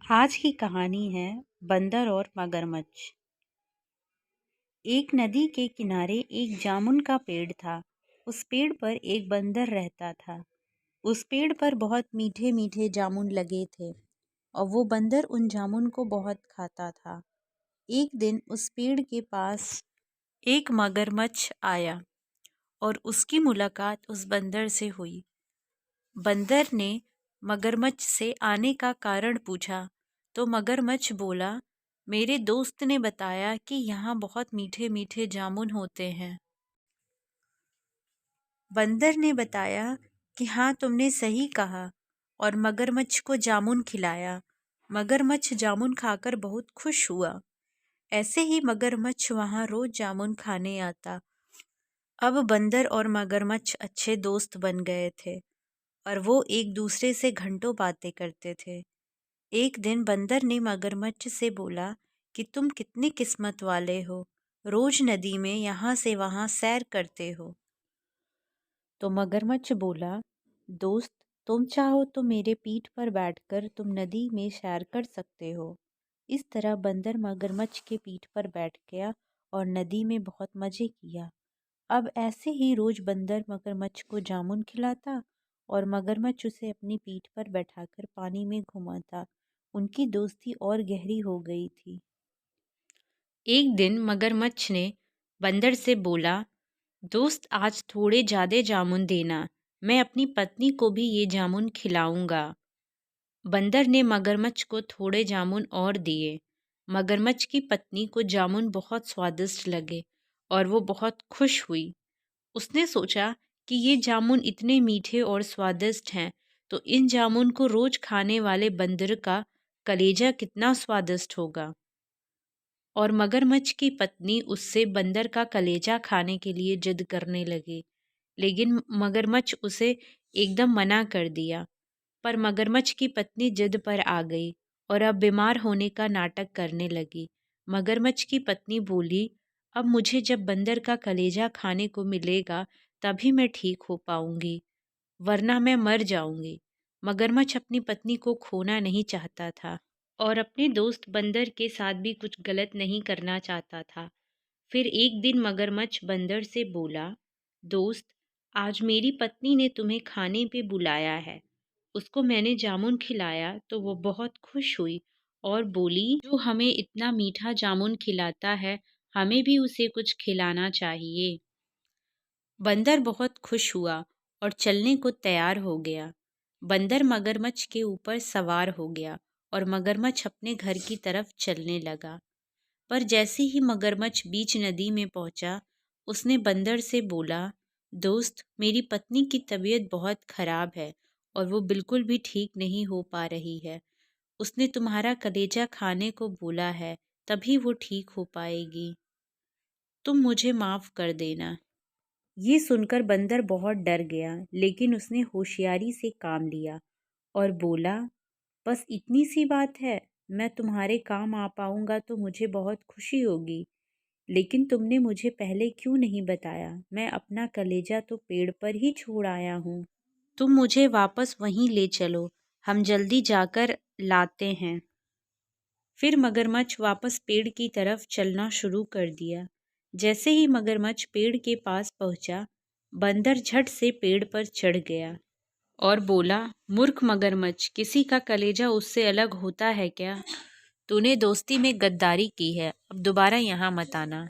आज की कहानी है बंदर और मगरमच्छ। एक नदी के किनारे एक जामुन का पेड़ था। उस पेड़ पर एक बंदर रहता था। उस पेड़ पर बहुत मीठे मीठे जामुन लगे थे और वो बंदर उन जामुन को बहुत खाता था। एक दिन उस पेड़ के पास एक मगरमच्छ आया और उसकी मुलाकात उस बंदर से हुई। बंदर ने मगरमच्छ से आने का कारण पूछा तो मगरमच्छ बोला, मेरे दोस्त ने बताया कि यहाँ बहुत मीठे मीठे जामुन होते हैं। बंदर ने बताया कि हाँ, तुमने सही कहा, और मगरमच्छ को जामुन खिलाया। मगरमच्छ जामुन खाकर बहुत खुश हुआ। ऐसे ही मगरमच्छ वहाँ रोज जामुन खाने आता। अब बंदर और मगरमच्छ अच्छे दोस्त बन गए थे और वो एक दूसरे से घंटों बातें करते थे। एक दिन बंदर ने मगरमच्छ से बोला कि तुम कितने किस्मत वाले हो, रोज नदी में यहाँ से वहाँ सैर करते हो। तो मगरमच्छ बोला, दोस्त, तुम चाहो तो मेरे पीठ पर बैठकर तुम नदी में सैर कर सकते हो। इस तरह बंदर मगरमच्छ के पीठ पर बैठ गया और नदी में बहुत मजे किया। अब ऐसे ही रोज बंदर मगरमच्छ को जामुन खिलाता और मगरमच्छ उसे अपनी पीठ पर बैठाकर पानी में घुमाता। उनकी दोस्ती और गहरी हो गई थी। एक दिन मगरमच्छ ने बंदर से बोला, दोस्त, आज थोड़े ज़्यादा जामुन देना, मैं अपनी पत्नी को भी ये जामुन खिलाऊंगा। बंदर ने मगरमच्छ को थोड़े जामुन और दिए। मगरमच्छ की पत्नी को जामुन बहुत स्वादिष्ट लगे और वो बहुत खुश हुई। उसने सोचा कि ये जामुन इतने मीठे और स्वादिष्ट हैं, तो इन जामुन को रोज खाने वाले बंदर का कलेजा कितना स्वादिष्ट होगा। और मगरमच्छ की पत्नी उससे बंदर का कलेजा खाने के लिए जिद करने लगी, लेकिन मगरमच्छ उसे एकदम मना कर दिया। पर मगरमच्छ की पत्नी जिद पर आ गई और अब बीमार होने का नाटक करने लगी। मगरमच्छ की पत्नी बोली, अब मुझे जब बंदर का कलेजा खाने को मिलेगा तभी मैं ठीक हो पाऊंगी, वरना मैं मर जाऊंगी। मगरमच्छ अपनी पत्नी को खोना नहीं चाहता था और अपने दोस्त बंदर के साथ भी कुछ गलत नहीं करना चाहता था। फिर एक दिन मगरमच्छ बंदर से बोला, दोस्त, आज मेरी पत्नी ने तुम्हें खाने पे बुलाया है। उसको मैंने जामुन खिलाया तो वो बहुत खुश हुई और बोली, जो हमें इतना मीठा जामुन खिलाता है, हमें भी उसे कुछ खिलाना चाहिए। बंदर बहुत खुश हुआ और चलने को तैयार हो गया। बंदर मगरमच्छ के ऊपर सवार हो गया और मगरमच्छ अपने घर की तरफ चलने लगा। पर जैसे ही मगरमच्छ बीच नदी में पहुंचा, उसने बंदर से बोला, दोस्त, मेरी पत्नी की तबीयत बहुत खराब है और वो बिल्कुल भी ठीक नहीं हो पा रही है। उसने तुम्हारा कलेजा खाने को बोला है, तभी वो ठीक हो पाएगी। तुम मुझे माफ़ कर देना। ये सुनकर बंदर बहुत डर गया, लेकिन उसने होशियारी से काम लिया और बोला, बस इतनी सी बात है, मैं तुम्हारे काम आ पाऊंगा तो मुझे बहुत खुशी होगी, लेकिन तुमने मुझे पहले क्यों नहीं बताया? मैं अपना कलेजा तो पेड़ पर ही छोड़ आया हूँ। तुम मुझे वापस वहीं ले चलो, हम जल्दी जाकर लाते हैं। फिर मगरमच्छ वापस पेड़ की तरफ चलना शुरू कर दिया। जैसे ही मगरमच्छ पेड़ के पास पहुंचा, बंदर झट से पेड़ पर चढ़ गया और बोला, मूर्ख मगरमच्छ, किसी का कलेजा उससे अलग होता है क्या? तूने दोस्ती में गद्दारी की है, अब दोबारा यहाँ मत आना।